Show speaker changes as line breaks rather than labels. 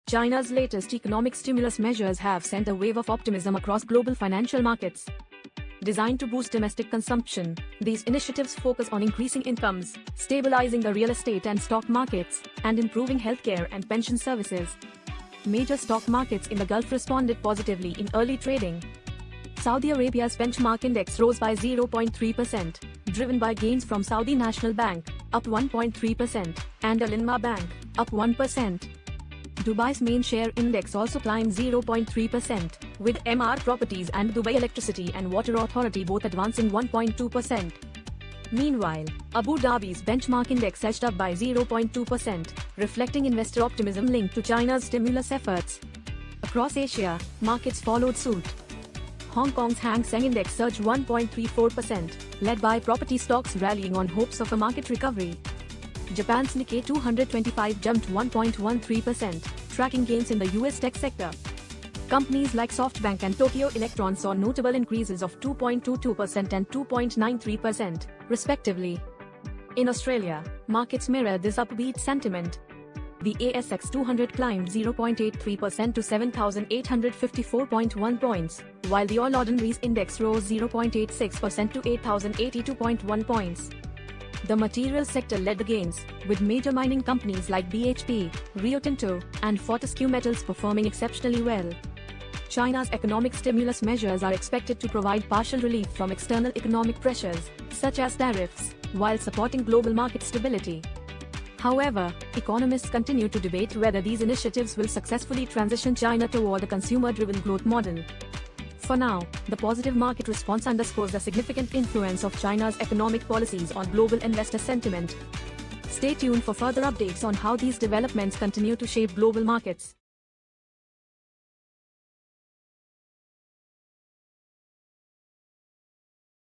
China's latest economic stimulus measures have sent a wave of optimism across global financial markets. Designed to boost domestic consumption, these initiatives focus on increasing incomes, stabilizing the real estate and stock markets, and improving healthcare and pension services. Major stock markets in the Gulf responded positively in early trading. Saudi Arabia's benchmark index rose by 0.3%, driven by gains from Saudi National Bank, up 1.3%, and Al-Inma Bank, up 1%. Dubai's main share index also climbed 0.3%, with Emaar Properties and Dubai Electricity and Water Authority both advancing 1.2%. Meanwhile, Abu Dhabi's benchmark index edged up by 0.2%, reflecting investor optimism linked to China's stimulus efforts. Across Asia, markets followed suit. Hong Kong's Hang Seng Index surged 1.34%, led by property stocks rallying on hopes of a market recovery. Japan's Nikkei 225 jumped 1.13%, tracking gains in the US tech sector. Companies like SoftBank and Tokyo Electron saw notable increases of 2.22% and 2.93%, respectively. In Australia, markets mirrored this upbeat sentiment. The ASX 200 climbed 0.83% to 7,854.1 points, while the All Ordinaries Index rose 0.86% to 8,082.1 points. The materials sector led the gains, with major mining companies like BHP, Rio Tinto, and Fortescue Metals performing exceptionally well. China's economic stimulus measures are expected to provide partial relief from external economic pressures, such as tariffs, while supporting global market stability. However, economists continue to debate whether these initiatives will successfully transition China toward a consumer-driven growth model. For now, the positive market response underscores the significant influence of China's economic policies on global investor sentiment. Stay tuned for further updates on how these developments continue to shape global markets.